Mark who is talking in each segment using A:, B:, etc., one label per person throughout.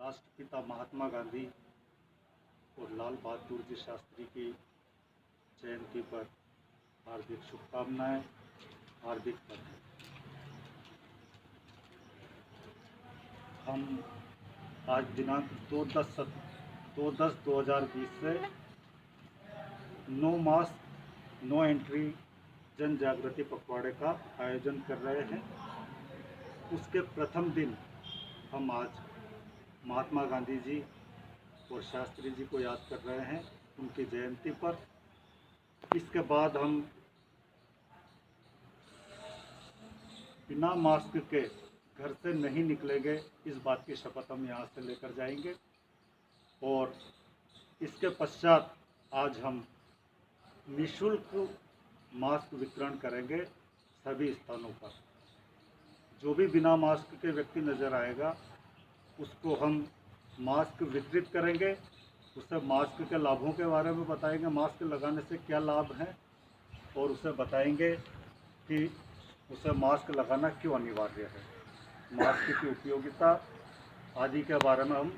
A: राष्ट्रपिता महात्मा गांधी और लाल बहादुर जी शास्त्री की जयंती पर हार्दिक शुभकामनाएं, हार्दिक बधाई। हम आज दिनांक 2/10/2020 से नो मास्क नो एंट्री जन जागृति पखवाड़े का आयोजन कर रहे हैं। उसके प्रथम दिन हम आज महात्मा गांधी जी और शास्त्री जी को याद कर रहे हैं उनकी जयंती पर। इसके बाद हम बिना मास्क के घर से नहीं निकलेंगे, इस बात की शपथ हम यहाँ से लेकर जाएंगे। और इसके पश्चात आज हम निःशुल्क मास्क वितरण करेंगे सभी स्थानों पर। जो भी बिना मास्क के व्यक्ति नज़र आएगा उसको हम मास्क वितरित करेंगे, उसे मास्क के लाभों के बारे में बताएंगे, मास्क लगाने से क्या लाभ हैं, और उसे बताएंगे कि उसे मास्क लगाना क्यों अनिवार्य है, मास्क की उपयोगिता आदि के बारे में हम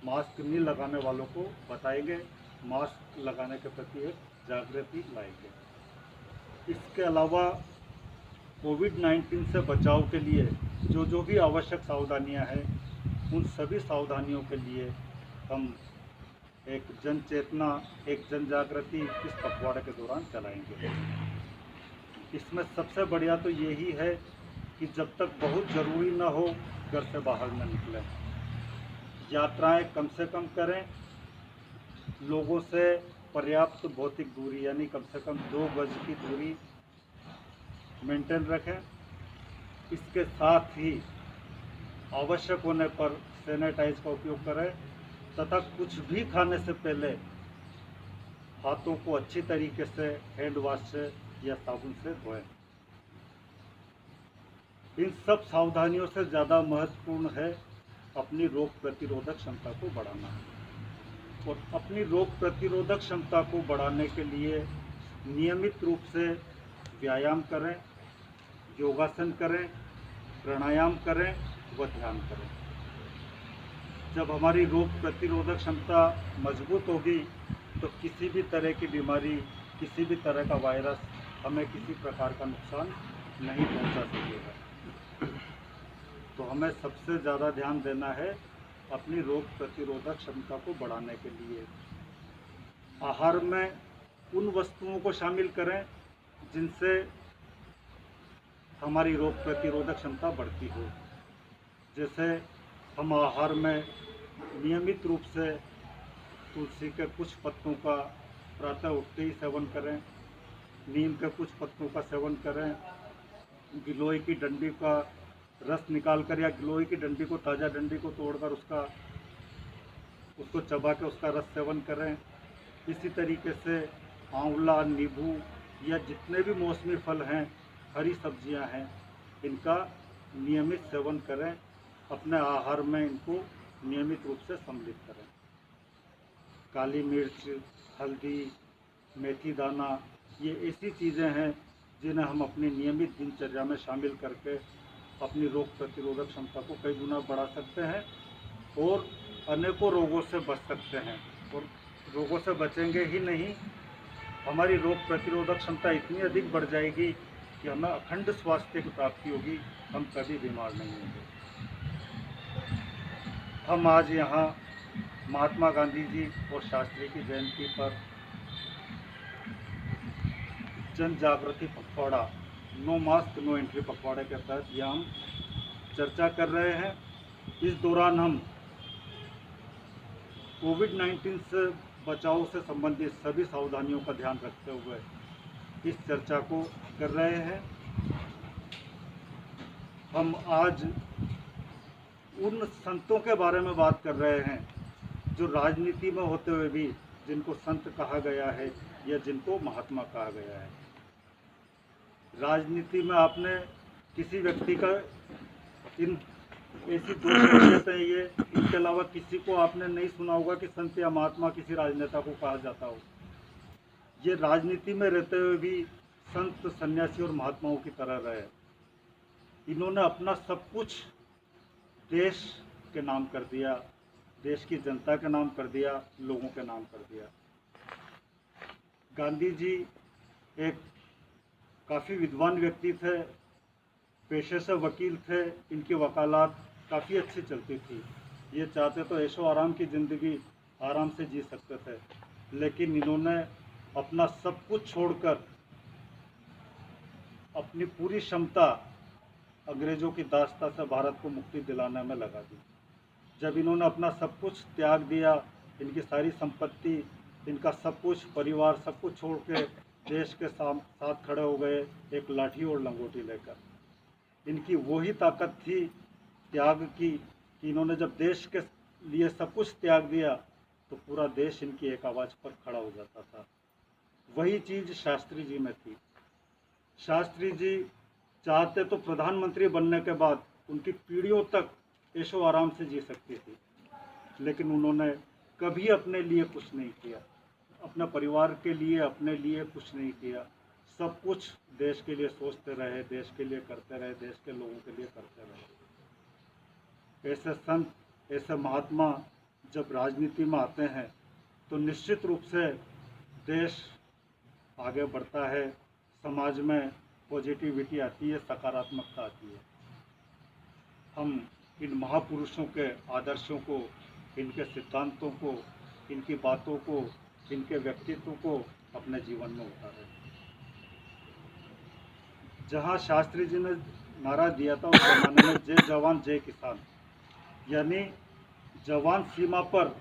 A: मास्क नहीं लगाने वालों को बताएंगे, मास्क लगाने के प्रति एक जागृति लाएंगे। इसके अलावा कोविड-19 से बचाव के लिए जो भी आवश्यक सावधानियां हैं, उन सभी सावधानियों के लिए हम एक जन चेतना, एक जन जागृति इस पखवाड़े के दौरान चलाएंगे। इसमें सबसे बढ़िया तो यही है कि जब तक बहुत ज़रूरी ना हो घर से बाहर न निकलें, यात्राएं कम से कम करें, लोगों से पर्याप्त भौतिक दूरी यानी कम से कम 2 गज की दूरी मेंटेन रखें। इसके साथ ही आवश्यक होने पर सैनिटाइज का उपयोग करें तथा कुछ भी खाने से पहले हाथों को अच्छी तरीके से हैंड वॉश से या साबुन से धोएं। इन सब सावधानियों से ज़्यादा महत्वपूर्ण है अपनी रोग प्रतिरोधक क्षमता को बढ़ाना। और अपनी रोग प्रतिरोधक क्षमता को बढ़ाने के लिए नियमित रूप से व्यायाम करें, योगासन करें, प्राणायाम करें व ध्यान करें। जब हमारी रोग प्रतिरोधक क्षमता मजबूत होगी तो किसी भी तरह की बीमारी, किसी भी तरह का वायरस हमें किसी प्रकार का नुकसान नहीं पहुंचा सकेगा। तो हमें सबसे ज़्यादा ध्यान देना है अपनी रोग प्रतिरोधक क्षमता को बढ़ाने के लिए। आहार में उन वस्तुओं को शामिल करें जिनसे हमारी रोग प्रतिरोधक क्षमता बढ़ती हो। जैसे हम आहार में नियमित रूप से तुलसी के कुछ पत्तों का प्रातः उठते ही सेवन करें, नीम के कुछ पत्तों का सेवन करें, गिलोय की डंडी का रस निकालकर या गिलोय की डंडी को, ताज़ा डंडी को तोड़कर उसको चबा के उसका रस सेवन करें। इसी तरीके से आंवला, नींबू या जितने भी मौसमी फल हैं, हरी सब्जियां हैं, इनका नियमित सेवन करें। अपने आहार में इनको नियमित रूप से सम्मिलित करें। काली मिर्च, हल्दी, मेथी दाना, ये ऐसी चीज़ें हैं जिन्हें हम अपनी नियमित दिनचर्या में शामिल करके अपनी रोग प्रतिरोधक क्षमता को कई गुना बढ़ा सकते हैं और अनेकों रोगों से बच सकते हैं। और रोगों से बचेंगे ही नहीं, हमारी रोग प्रतिरोधक क्षमता इतनी अधिक बढ़ जाएगी कि हमें अखंड स्वास्थ्य की प्राप्ति होगी, हम कभी बीमार नहीं होंगे। हम आज यहाँ महात्मा गांधी जी और शास्त्री की जयंती पर जन जागृति पखवाड़ा, नो मास्क नो एंट्री पखवाड़े के तहत यहाँ हम चर्चा कर रहे हैं। इस दौरान हम कोविड-19 से बचाव से संबंधित सभी सावधानियों का ध्यान रखते हुए इस चर्चा को कर रहे हैं। हम आज उन संतों के बारे में बात कर रहे हैं जो राजनीति में होते हुए भी जिनको संत कहा गया है या जिनको महात्मा कहा गया है। राजनीति में आपने किसी व्यक्ति का इन ऐसी दो शख्सियतें हैं ये, इसके अलावा किसी को आपने नहीं सुना होगा कि संत या महात्मा किसी राजनेता को कहा जाता हो। ये राजनीति में रहते हुए भी संत, सन्यासी और महात्माओं की तरह रहे। इन्होंने अपना सब कुछ देश के नाम कर दिया, देश की जनता के नाम कर दिया, लोगों के नाम कर दिया। गांधी जी एक काफ़ी विद्वान व्यक्ति थे, पेशे से वकील थे, इनकी वकालत काफ़ी अच्छी चलती थी। ये चाहते तो ऐशो आराम की ज़िंदगी आराम से जी सकते थे, लेकिन इन्होंने अपना सब कुछ छोड़कर अपनी पूरी क्षमता अंग्रेज़ों की दास्ता से भारत को मुक्ति दिलाने में लगा दी। जब इन्होंने अपना सब कुछ त्याग दिया, इनकी सारी संपत्ति, इनका सब कुछ, परिवार, सब कुछ छोड़ के देश के साथ खड़े हो गए एक लाठी और लंगोटी लेकर। इनकी वही ताकत थी त्याग की कि इन्होंने जब देश के लिए सब कुछ त्याग दिया तो पूरा देश इनकी एक आवाज़ पर खड़ा हो जाता था। वही चीज़ शास्त्री जी में थी। शास्त्री जी चाहते तो प्रधानमंत्री बनने के बाद उनकी पीढ़ियों तक ऐशो आराम से जी सकती थी, लेकिन उन्होंने कभी अपने लिए कुछ नहीं किया, अपने परिवार के लिए, अपने लिए कुछ नहीं किया। सब कुछ देश के लिए सोचते रहे, देश के लिए करते रहे, देश के लोगों के लिए करते रहे। ऐसे संत, ऐसे महात्मा जब राजनीति में आते हैं तो निश्चित रूप से देश आगे बढ़ता है, समाज में पॉजिटिविटी आती है, सकारात्मकता आती है। हम इन महापुरुषों के आदर्शों को, इनके सिद्धांतों को, इनकी बातों को, इनके व्यक्तित्व को अपने जीवन में उतारें। जहाँ शास्त्री जी ने नारा दिया था उस जमाने में, जय जवान जय किसान, यानी जवान सीमा पर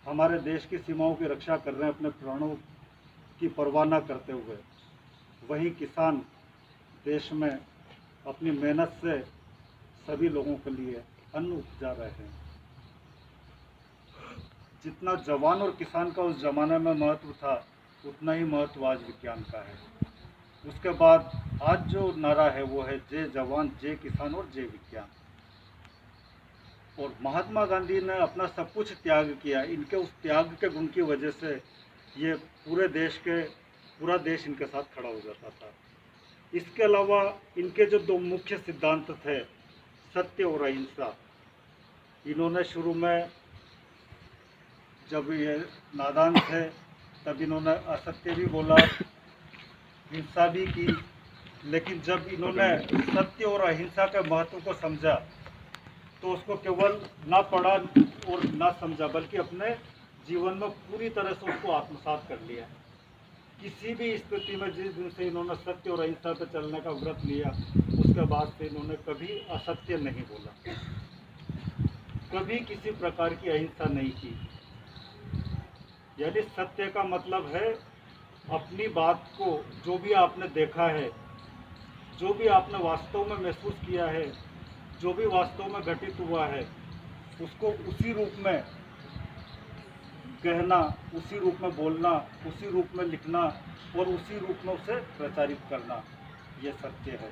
A: हमारे देश की सीमाओं की रक्षा कर रहे हैं अपने प्राणों की परवाह न करते हुए, वहीं किसान देश में अपनी मेहनत से सभी लोगों के लिए अन्न उपजा रहे हैं। जितना जवान और किसान का उस जमाने में महत्व था, उतना ही महत्व आज विज्ञान का है। उसके बाद आज जो नारा है वो है जय जवान जय किसान और जय विज्ञान। और महात्मा गांधी ने अपना सब कुछ त्याग किया। इनके उस त्याग के गुण की वजह से ये पूरा देश इनके साथ खड़ा हो जाता था। इसके अलावा इनके जो दो मुख्य सिद्धांत थे, सत्य और अहिंसा, इन्होंने शुरू में जब ये नादान थे तब इन्होंने असत्य भी बोला, हिंसा भी की, लेकिन जब इन्होंने सत्य और अहिंसा के महत्व को समझा तो उसको केवल ना पढ़ा और ना समझा, बल्कि अपने जीवन में पूरी तरह से उसको आत्मसात कर लिया। किसी भी स्थिति में जिस दिन से इन्होंने सत्य और अहिंसा पर चलने का व्रत लिया, उसके बाद से इन्होंने कभी असत्य नहीं बोला, कभी किसी प्रकार की अहिंसा नहीं की। यानी सत्य का मतलब है अपनी बात को, जो भी आपने देखा है, जो भी आपने वास्तव में महसूस किया है, जो भी वास्तव में घटित हुआ है, उसको उसी रूप में कहना, उसी रूप में बोलना, उसी रूप में लिखना और उसी रूप में उसे प्रचारित करना, ये सत्य है।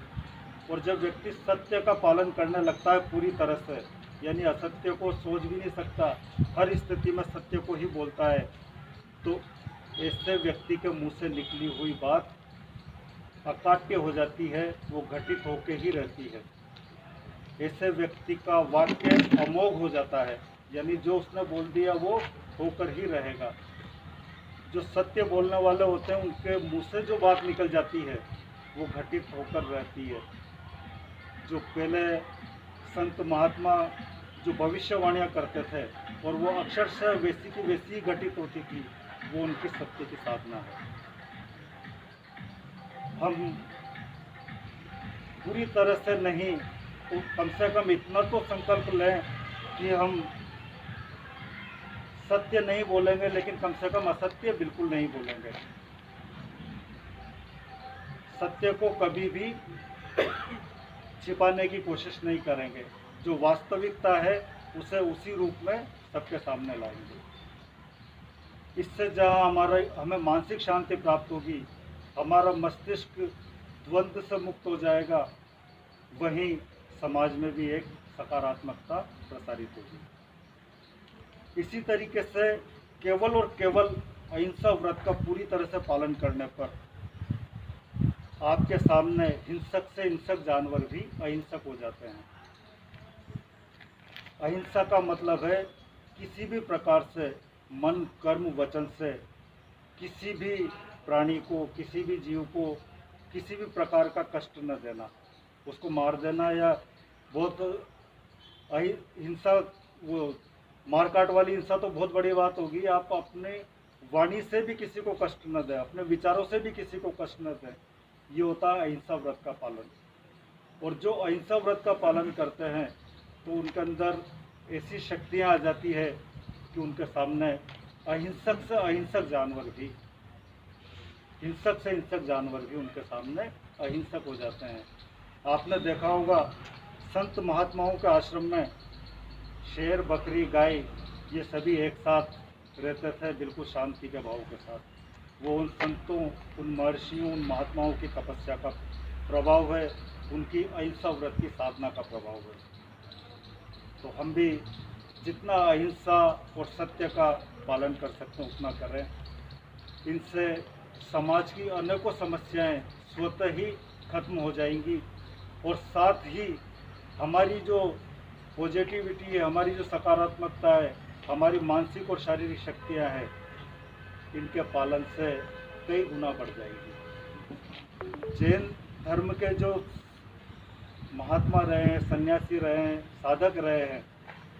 A: और जब व्यक्ति सत्य का पालन करने लगता है पूरी तरह से, यानी असत्य को सोच भी नहीं सकता, हर स्थिति में सत्य को ही बोलता है, तो ऐसे व्यक्ति के मुंह से निकली हुई बात अकाट्य हो जाती है, वो घटित होके ही रहती है। ऐसे व्यक्ति का वाक्य अमोघ हो जाता है, यानी जो उसने बोल दिया वो होकर ही रहेगा। जो सत्य बोलने वाले होते हैं उनके मुंह से जो बात निकल जाती है वो घटित होकर रहती है। जो पहले संत महात्मा जो भविष्यवाणियाँ करते थे और वो अक्षरशः वैसी की वैसी घटित होती थी, वो उनकी सत्य की साधना है। हम पूरी तरह से नहीं तो कम से कम इतना तो संकल्प लें कि हम सत्य नहीं बोलेंगे, लेकिन कम से कम असत्य बिल्कुल नहीं बोलेंगे। सत्य को कभी भी छिपाने की कोशिश नहीं करेंगे। जो वास्तविकता है उसे उसी रूप में सबके सामने लाएंगे। इससे जहाँ हमें मानसिक शांति प्राप्त होगी, हमारा मस्तिष्क द्वंद्व से मुक्त हो जाएगा, वहीं समाज में भी एक सकारात्मकता प्रसारित होगी। इसी तरीके से केवल और केवल अहिंसा व्रत का पूरी तरह से पालन करने पर आपके सामने हिंसक से हिंसक जानवर भी अहिंसक हो जाते हैं। अहिंसा का मतलब है किसी भी प्रकार से मन कर्म वचन से किसी भी प्राणी को, किसी भी जीव को किसी भी प्रकार का कष्ट न देना, उसको मार देना या बहुत हिंसा, वो मारकाट वाली हिंसा तो बहुत बड़ी बात होगी। आप अपने वाणी से भी किसी को कष्ट न दें, अपने विचारों से भी किसी को कष्ट न दें, ये होता है अहिंसा व्रत का पालन। और जो अहिंसा व्रत का पालन करते हैं तो उनके अंदर ऐसी शक्तियाँ आ जाती है कि उनके सामने अहिंसक से अहिंसक जानवर भी, हिंसक से हिंसक जानवर भी उनके सामने अहिंसक हो जाते हैं। आपने देखा होगा संत महात्माओं के आश्रम में शेर, बकरी, गाय ये सभी एक साथ रहते थे, बिल्कुल शांति के भाव के साथ। वो उन संतों, उन महर्षियों, उन महात्माओं की तपस्या का प्रभाव है, उनकी अहिंसा व्रत की साधना का प्रभाव है। तो हम भी जितना अहिंसा और सत्य का पालन कर सकते हैं उतना करें। इनसे समाज की अनेकों समस्याएं स्वतः ही खत्म हो जाएंगी और साथ ही हमारी जो पॉजिटिविटी है, हमारी जो सकारात्मकता है, हमारी मानसिक और शारीरिक शक्तियां हैं, इनके पालन से कई गुना बढ़ जाएगी। जैन धर्म के जो महात्मा रहे हैं, सन्यासी रहे हैं, साधक रहे हैं,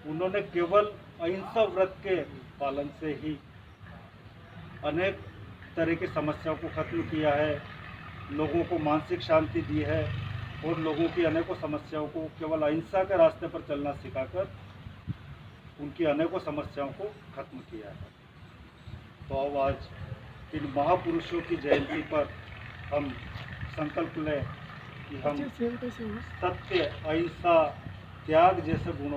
A: उन्होंने केवल अहिंसा व्रत के पालन से ही अनेक तरह की समस्याओं को खत्म किया है, लोगों को मानसिक शांति दी है और लोगों की अनेकों समस्याओं को केवल अहिंसा के रास्ते पर चलना सिखाकर उनकी अनेकों समस्याओं को खत्म किया है। तो अब आज इन महापुरुषों की जयंती पर हम संकल्प लें कि हम सत्य, अहिंसा, त्याग जैसे गुणों